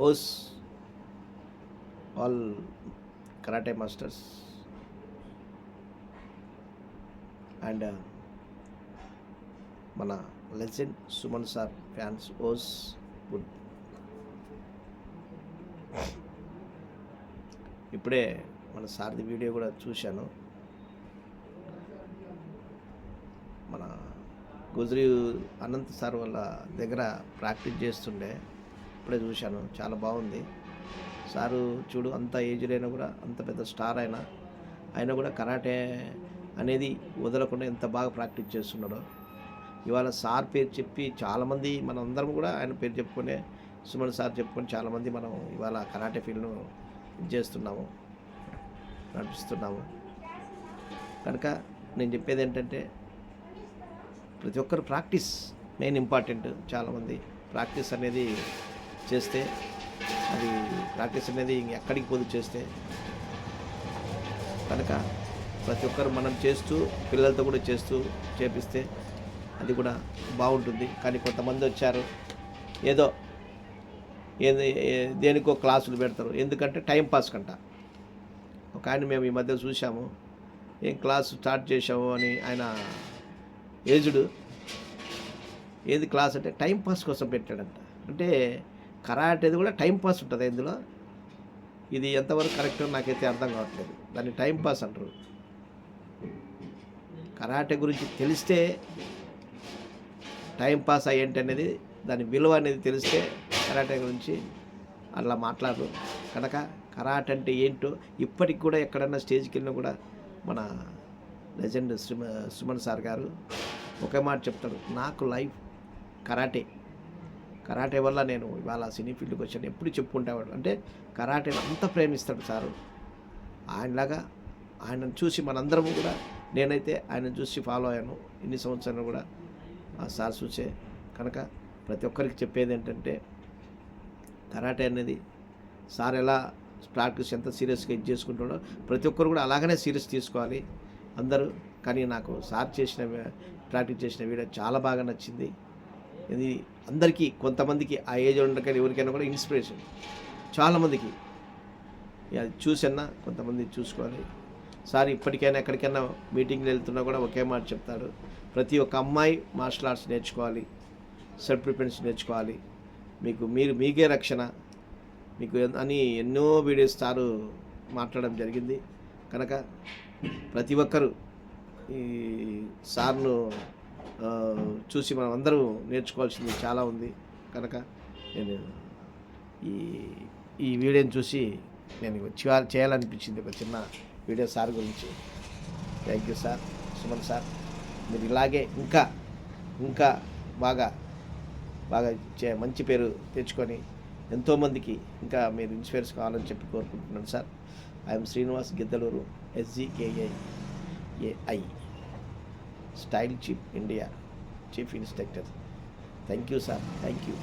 ఓస్ all karate masters and మన legend Suman sir fans ఓస్ గుడ్. ఇప్పుడే మన సార్ది వీడియో కూడా చూశాను. మన గుజరీ అనంత్ సార్ వాళ్ళ దగ్గర ప్రాక్టీస్ చేస్తుండే ఇప్పుడే చూశాను, చాలా బాగుంది. సారు చూడు, అంత ఏజ్డ్ అయినా కూడా, అంత పెద్ద స్టార్ అయినా కూడా కరాటే అనేది వదలకుండా ఎంత బాగా ప్రాక్టీస్ చేస్తున్నాడో. ఇవాళ సార్ పేరు చెప్పి చాలామంది మన అందరం కూడా ఆయన పేరు చెప్పుకునే, సుమన్ సార్ చెప్పుకొని చాలామంది మనం ఇవాళ కరాటే ఫీల్డ్ను చేస్తున్నాము, నడిపిస్తున్నాము. కనుక నేను చెప్పేది ఏంటంటే ప్రతి ఒక్కరు ప్రాక్టీస్ మెయిన్ ఇంపార్టెంట్. చాలామంది ప్రాక్టీస్ అనేది చేస్తే, అది ప్రాక్టీస్ అనేది ఎక్కడికి పోదు చేస్తే. కనుక ప్రతి ఒక్కరు మనం చేస్తూ పిల్లలతో కూడా చేపిస్తే అది కూడా బాగుంటుంది. కానీ కొంతమంది వచ్చారు ఏదో దేనికో క్లాసులు పెడతారు, ఎందుకంటే టైంపాస్ కంట. ఒక ఆయన మేము ఈ మధ్య చూసాము, ఏం క్లాసు స్టార్ట్ చేసాము అని, ఆయన ఏజ్డ్, ఏది క్లాస్ అంటే టైంపాస్ కోసం పెట్టాడంట. అంటే కరాటేది కూడా టైంపాస్ ఉంటుంది ఇందులో. ఇది ఎంతవరకు కరెక్ట్ నాకైతే అర్థం కావట్లేదు. దాన్ని టైంపాస్ అంటారు. కరాటే గురించి తెలిస్తే టైంపాస్ అయ్యేంటి అనేది, దాని విలువ అనేది తెలిస్తే కరాటే గురించి అట్లా మాట్లాడరు. కనుక కరాటే అంటే ఏంటో ఇప్పటికి కూడా ఎక్కడన్నా స్టేజ్కి వెళ్ళినా కూడా మన లెజెండ్ సుమన్ సార్ గారు ఒకే మాట చెప్తాడు, నాకు లైఫ్ కరాటే వల్ల నేను ఇవాళ సినీ ఫీల్డ్కి వచ్చాను ఎప్పుడు చెప్పుకుంటేవాడు. అంటే కరాటేని అంత ప్రేమిస్తాడు సారు. ఆయనలాగా ఆయనను చూసి మనందరము కూడా, నేనైతే ఆయనను చూసి ఫాలో అయ్యాను ఇన్ని సంవత్సరాలు కూడా ఆ సార్ చూసే. కనుక ప్రతి ఒక్కరికి చెప్పేది ఏంటంటే కరాటే అనేది సార్ ఎలా ప్రాక్టీస్ ఎంత సీరియస్గా ఇది చేసుకుంటాడో ప్రతి ఒక్కరు కూడా అలాగనే సీరియస్ తీసుకోవాలి అందరూ. కానీ నాకు సార్ ప్రాక్టీస్ చేసిన వీడియో చాలా బాగా నచ్చింది. ఇది అందరికీ, కొంతమందికి ఆ ఏజ్ ఉండకని ఎవరికైనా కూడా ఇన్స్పిరేషన్, చాలామందికి అది చూసన్నా కొంతమంది చూసుకోవాలి. సార్ ఇప్పటికైనా ఎక్కడికైనా మీటింగ్లు వెళ్తున్నా కూడా ఒకే మాట చెప్తాడు, ప్రతి ఒక్క అమ్మాయి మార్షల్ ఆర్ట్స్ నేర్చుకోవాలి, సెల్ఫ్ డిఫెన్స్ నేర్చుకోవాలి, మీకే రక్షణ మీకు అని ఎన్నో వీడియోస్ సారు మాట్లాడడం జరిగింది. కనుక ప్రతి ఒక్కరూ ఈ సార్ను చూసి మనం అందరూ నేర్చుకోవాల్సింది చాలా ఉంది. కనుక నేను ఈ వీడియోని చూసి నేను చేయాలనిపించింది ఒక చిన్న వీడియో సార్ గురించి. Thank you sir, Suman sir. మీరు ఇలాగే ఇంకా బాగా మంచి పేరు తెచ్చుకొని ఎంతోమందికి ఇంకా మీరు ఇన్స్పైర్స్ కావాలని చెప్పి కోరుకుంటున్నాను sir. I'm Srinivas Giddalur, SGKAI style chief India chief instructor. Thank you sir, thank you.